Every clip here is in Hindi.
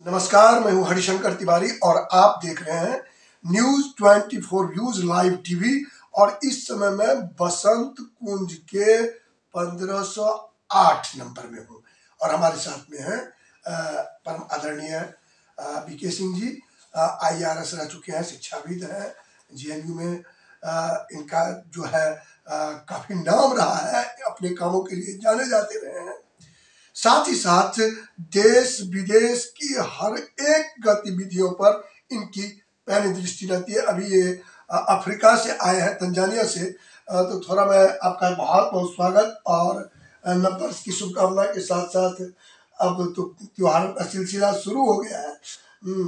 नमस्कार, मैं हूं हरिशंकर तिवारी और आप देख रहे हैं न्यूज 24 व्यूज लाइव टीवी। और इस समय मैं बसंत कुंज के 1508 नंबर में हूं और हमारे साथ में है परम आदरणीय बीके सिंह जी। IARS रह चुके हैं, शिक्षाविद हैं, GNU में इनका जो है काफी नाम रहा है, अपने कामों के लिए जाने जाते रहे हैं। साथ ही साथ देश विदेश की हर एक गतिविधियों पर इनकी पैनी दृष्टि रहती है। अभी ये अफ्रीका से आए हैं, तंजानिया से। तो थोड़ा मैं आपका बहुत बहुत स्वागत और नववर्ष की शुभकामना के साथ साथ अब तो त्योहारों का सिलसिला शुरू हो गया है।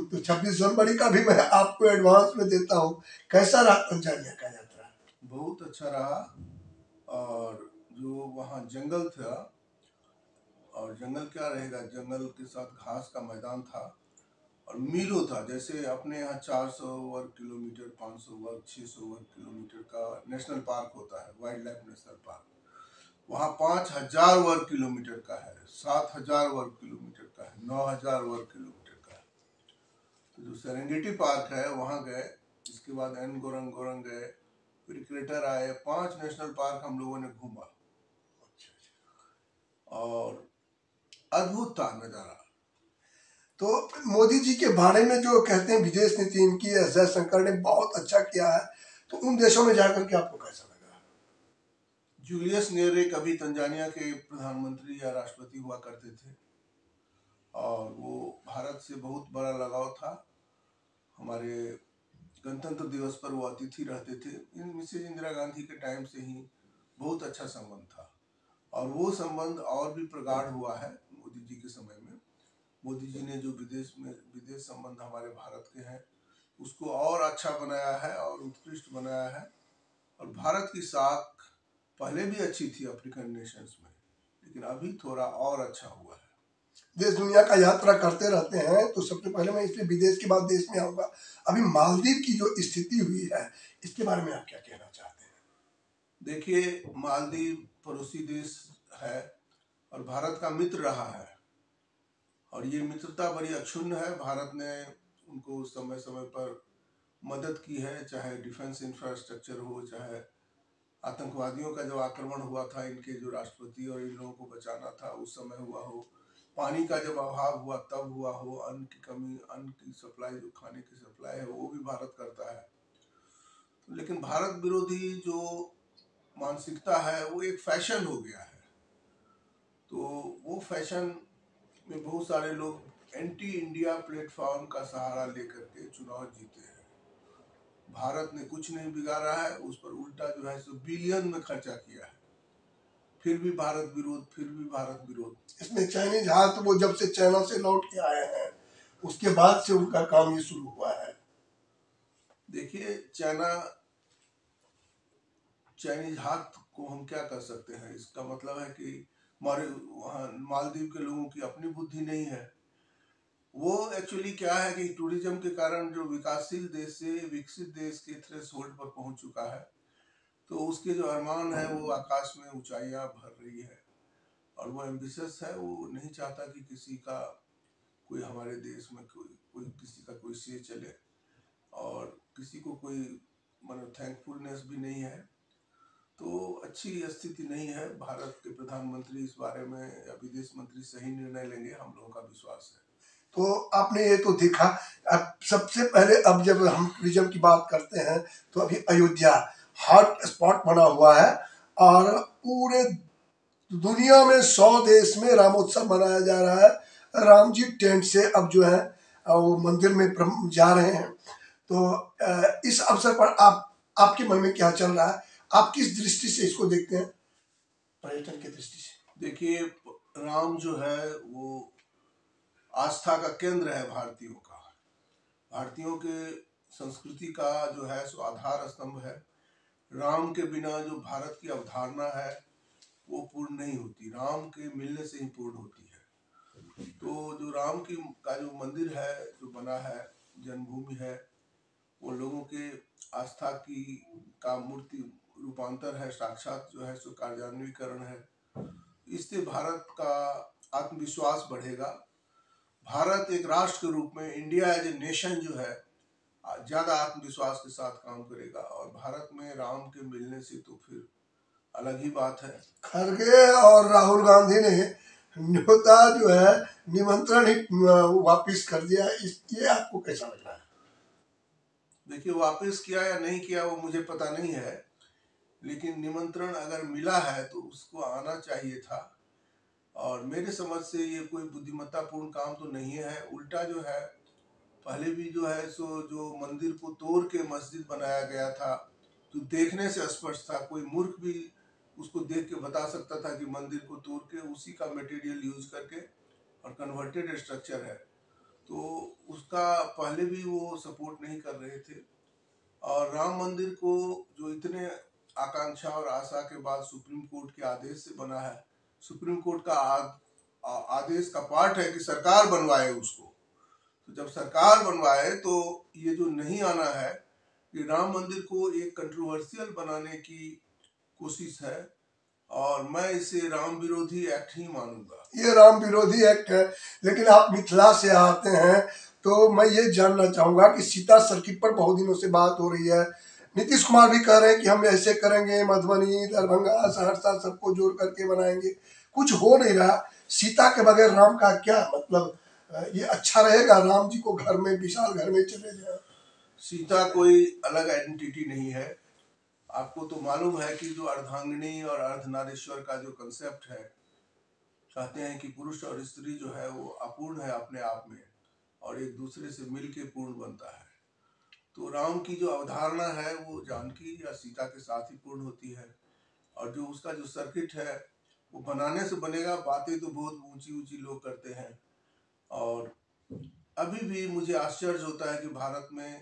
तो 26 जनवरी का भी मैं आपको एडवांस में देता हूँ। कैसा रहा तंजानिया का यात्रा? बहुत अच्छा रहा। और जो वहाँ जंगल था, और जंगल क्या रहेगा, जंगल के साथ घास का मैदान था और मीलों था। जैसे अपने यहाँ 400 वर्ग किलोमीटर, 500 वर्ग, 600 वर्ग किलोमीटर का नेशनल पार्क होता है, वाइल्ड लाइफ नेशनल पार्क। वहाँ 5000 वर्ग किलोमीटर का है, 7000 वर्ग किलोमीटर का है, 9000 वर्ग किलोमीटर का है। तो जो सेरेंगेटी पार्क है वहाँ गए, इसके बाद एन गोरंग गए, फिर क्रेटर आए। 5 नेशनल पार्क हम लोगों ने घूमा और अद्भुत था नजारा। तो मोदी जी के बारे में जो कहते हैं विदेश नीति इनकी, एस जयशंकर ने बहुत अच्छा किया है, तो उन देशों में जाकर के आपको कैसा लगा? जूलियस न्येरे कभी तंजानिया के प्रधानमंत्री या राष्ट्रपति हुआ करते थे और वो भारत से बहुत बड़ा लगाव था। हमारे गणतंत्र दिवस पर वो अतिथि रहते थे। मिसेज इंदिरा गांधी के टाइम से ही बहुत अच्छा संबंध था और वो संबंध और भी प्रगाढ़ हुआ है मोदी जी के समय में। मोदी जी ने जो विदेश संबंध हमारे भारत के हैं उसको और अच्छा बनाया है और उत्कृष्ट बनाया है। और भारत की साख पहले भी अच्छी थी अफ्रीकन नेशंस में, लेकिन अभी थोड़ा और अच्छा हुआ है। देश दुनिया का यात्रा करते रहते हैं, तो सबसे पहले मैं इसलिए विदेश के बाद देश में आऊंगा। अभी मालदीव की जो स्थिति हुई है, इसके बारे में आप क्या कहना चाहते हैं? देखिए, मालदीव पड़ोसी देश है और भारत का मित्र रहा है और ये मित्रता बड़ी अक्षुण्ण है। भारत ने उनको समय समय पर मदद की है, चाहे डिफेंस इंफ्रास्ट्रक्चर हो, चाहे आतंकवादियों का जब आक्रमण हुआ था, इनके जो राष्ट्रपति और इन लोगों को बचाना था उस समय हुआ हो, पानी का जब अभाव हुआ तब हुआ हो, अन्न की कमी, अन्न की सप्लाई, जो खाने की सप्लाई है वो भी भारत करता है। लेकिन भारत विरोधी जो मानसिकता है वो एक फैशन हो गया है। तो वो फैशन में बहुत सारे लोग एंटी इंडिया प्लेटफॉर्म का सहारा लेकर के चुनाव जीते हैं। भारत ने कुछ नहीं बिगाड़ा है, उस पर उल्टा जो है सो बिलियन में खर्चा किया है। फिर भी भारत विरोध, फिर भी भारत विरोध। इसमें चाइनीज हाथ, वो जब से चाइना से लौट के आए हैं उसके बाद से उनका काम ये शुरू हुआ है। देखिए, चाइनीज हाथ को हम क्या कर सकते हैं? इसका मतलब है कि हमारे वहाँ मालदीव के लोगों की अपनी बुद्धि नहीं है। वो एक्चुअली क्या है कि टूरिज्म के कारण जो विकासशील देश से विकसित देश के थ्रेशोल्ड पर पहुंच चुका है, तो उसके जो अरमान है वो आकाश में ऊंचाइयां भर रही है और वो एम्बिशियस है। वो नहीं चाहता कि किसी का कोई हमारे देश में कोई किसी का कोई से चले और किसी को कोई मतलब थैंकफुलनेस भी नहीं है। तो अच्छी स्थिति नहीं है। भारत के प्रधानमंत्री इस बारे में या विदेश मंत्री सही निर्णय लेंगे, हम लोगों का विश्वास है। तो आपने ये तो देखा। अब सबसे पहले, अब जब हम टूरिज्म की बात करते हैं, तो अभी अयोध्या हॉट स्पॉट बना हुआ है और पूरे दुनिया में 100 देश में रामोत्सव मनाया जा रहा है। राम जी टेंट से अब जो है वो मंदिर में जा रहे हैं। तो इस अवसर पर आपके मन में क्या चल रहा है? आप किस दृष्टि से इसको देखते हैं, पर्यटन की दृष्टि से? देखिए, राम जो है वो आस्था का केंद्र है भारतीयों का। भारतीयों के संस्कृति का जो है सो आधार स्तंभ है। राम के बिना जो भारत की अवधारणा है वो पूर्ण नहीं होती, राम के मिलने से ही पूर्ण होती है। तो जो राम की का जो मंदिर है जो बना है, जन्मभूमि है, वो लोगों के आस्था की का मूर्ति रूपांतर है, साक्षात जो है सो कार्यान्वीकरण है। इससे भारत का आत्मविश्वास बढ़ेगा। भारत एक राष्ट्र के रूप में, इंडिया एज ए नेशन जो है, ज्यादा आत्मविश्वास के साथ काम करेगा। और भारत में राम के मिलने से तो फिर अलग ही बात है। खड़गे और राहुल गांधी ने न्योता जो है निमंत्रण ही वापिस कर दिया, ये आपको कैसा लग रहा है? देखिए, वापस किया या नहीं किया वो मुझे पता नहीं है, लेकिन निमंत्रण अगर मिला है तो उसको आना चाहिए था। और मेरे समझ से ये कोई बुद्धिमत्तापूर्ण काम तो नहीं है। उल्टा जो है, पहले भी जो है सो जो मंदिर को तोड़ के मस्जिद बनाया गया था, तो देखने से स्पष्ट था, कोई मूर्ख भी उसको देख के बता सकता था कि मंदिर को तोड़ के उसी का मटेरियल यूज करके और कन्वर्टेड स्ट्रक्चर है, तो उसका पहले भी वो सपोर्ट नहीं कर रहे थे। और राम मंदिर को जो इतने आकांक्षा और आशा के बाद सुप्रीम कोर्ट के आदेश से बना है, सुप्रीम कोर्ट का आदेश का पार्ट है कि सरकार बनवाए उसको। तो जब सरकार बनवाए तो ये जो नहीं आना है, कि राम मंदिर को एक कंट्रोवर्शियल बनाने की कोशिश है, और मैं इसे राम विरोधी एक्ट ही मानूंगा। ये राम विरोधी एक्ट है, लेकिन आप मिथिला से आते हैं तो मैं ये जानना चाहूंगा कि सीता सर्किट पर बहुत दिनों से बात हो रही है। नीतीश कुमार भी कह रहे हैं कि हम ऐसे करेंगे, मधुबनी, दरभंगा, सहरसा सबको जोड़ करके बनाएंगे। कुछ हो नहीं रहा। सीता के बगैर राम का क्या मतलब? ये अच्छा रहेगा राम जी को घर में, विशाल घर में चले जाए? सीता कोई अलग आइडेंटिटी नहीं है। आपको तो मालूम है कि जो अर्धांगिनी और अर्धनारीश्वर का जो कंसेप्ट है, कहते हैं कि पुरुष और स्त्री जो है वो अपूर्ण है अपने आप में, और एक दूसरे से मिलके पूर्ण बनता है। तो राम की जो अवधारणा है वो जानकी या सीता के साथ ही पूर्ण होती है। और जो उसका जो सर्किट है वो बनाने से बनेगा। बातें तो बहुत ऊंची ऊंची लोग करते हैं, और अभी भी मुझे आश्चर्य होता है कि भारत में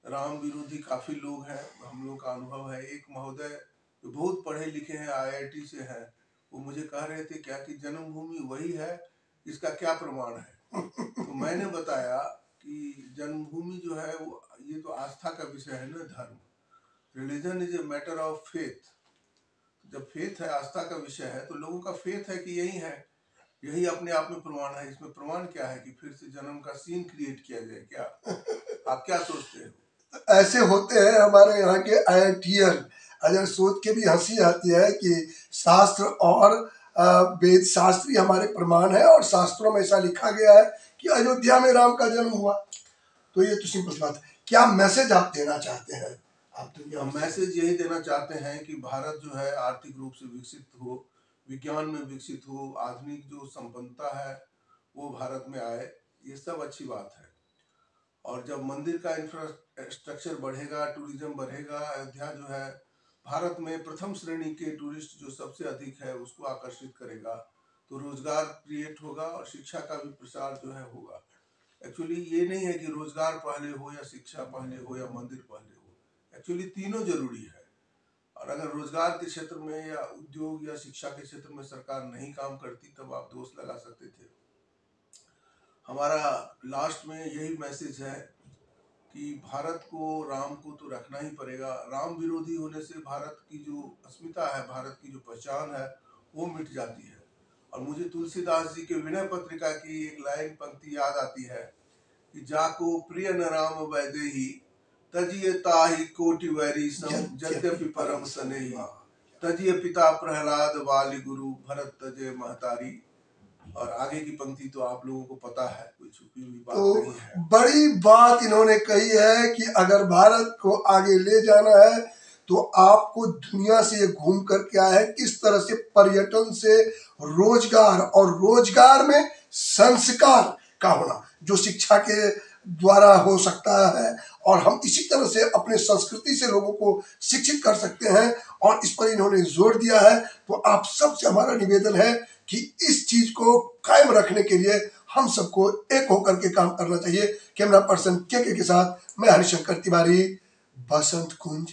राम विरोधी काफी लोग हैं। हम लोग का अनुभव है, एक महोदय जो बहुत पढ़े लिखे हैं, IIT से हैं, वो मुझे कह रहे थे क्या कि जन्मभूमि वही है, इसका क्या प्रमाण है? तो मैंने बताया कि जन्मभूमि जो है वो, ये तो आस्था का विषय है ना, धर्म। Religion is a matter of faith. जब फेथ है, आस्था का विषय है, तो लोगों का फेथ है कि यही है, यही अपने आप में प्रमाण है। इसमें प्रमाण क्या है कि फिर से जन्म का सीन क्रिएट किया जाए क्या? आप क्या सोचते हैं? ऐसे होते हैं हमारे यहाँ के IITian, अगर सोच के भी हंसी आती है कि शास्त्र और वेद शास्त्री हमारे प्रमाण है, और शास्त्रों में ऐसा लिखा गया है कि अयोध्या में राम का जन्म हुआ। तो ये तो सिंपल बात है। क्या मैसेज आप देना चाहते हैं? आप दुनिया में मैसेज यही देना चाहते हैं कि भारत जो है आर्थिक रूप से विकसित हो, विज्ञान में विकसित हो, आधुनिक जो संपन्नता है वो भारत में आए, ये सब अच्छी बात है। और जब मंदिर का इंफ्रास्ट्रक्चर बढ़ेगा, टूरिज्म बढ़ेगा, अयोध्या जो है भारत में प्रथम श्रेणी के टूरिस्ट जो सबसे अधिक है उसको आकर्षित करेगा, तो रोजगार क्रिएट होगा और शिक्षा का भी प्रसार जो है होगा। एक्चुअली ये नहीं है कि रोजगार पहले हो या शिक्षा पहले हो या मंदिर पहले हो, एक्चुअली तीनों जरूरी है। और अगर रोजगार के क्षेत्र में या उद्योग या शिक्षा के क्षेत्र में सरकार नहीं काम करती, तब आप दोष लगा सकते थे। हमारा लास्ट में यही मैसेज है कि भारत को, राम को तो रखना ही पड़ेगा। राम विरोधी होने से भारत की जो अस्मिता है, भारत की जो पहचान है, वो मिट जाती है। और मुझे तुलसीदास जी के विनय पत्रिका की एक लाइन पंक्ति याद आती है कि जाको प्रिय न राम वैदेही, तजिए ताहि कोटि वैरी सम, यद्यपि परम सनेही। तजिए पिता प्रहलाद वाली गुरु, भरत तजे महतारी। और आगे की पंक्ति तो आप लोगों को पता है, कोई छुपी हुई बात तो नहीं है। बड़ी बात इन्होंने कही है कि अगर भारत को आगे ले जाना है तो आपको दुनिया से ये घूम करके आया है किस तरह से पर्यटन से रोजगार, और रोजगार में संस्कार का होना, जो शिक्षा के द्वारा हो सकता है, और हम इसी तरह से अपने संस्कृति से लोगों को शिक्षित कर सकते हैं, और इस पर इन्होंने जोर दिया है। तो आप सबसे हमारा निवेदन है कि इस चीज को कायम रखने के लिए हम सबको एक होकर के काम करना चाहिए। कैमरा पर्सन के साथ मैं हरिशंकर तिवारी, बसंत कुंज।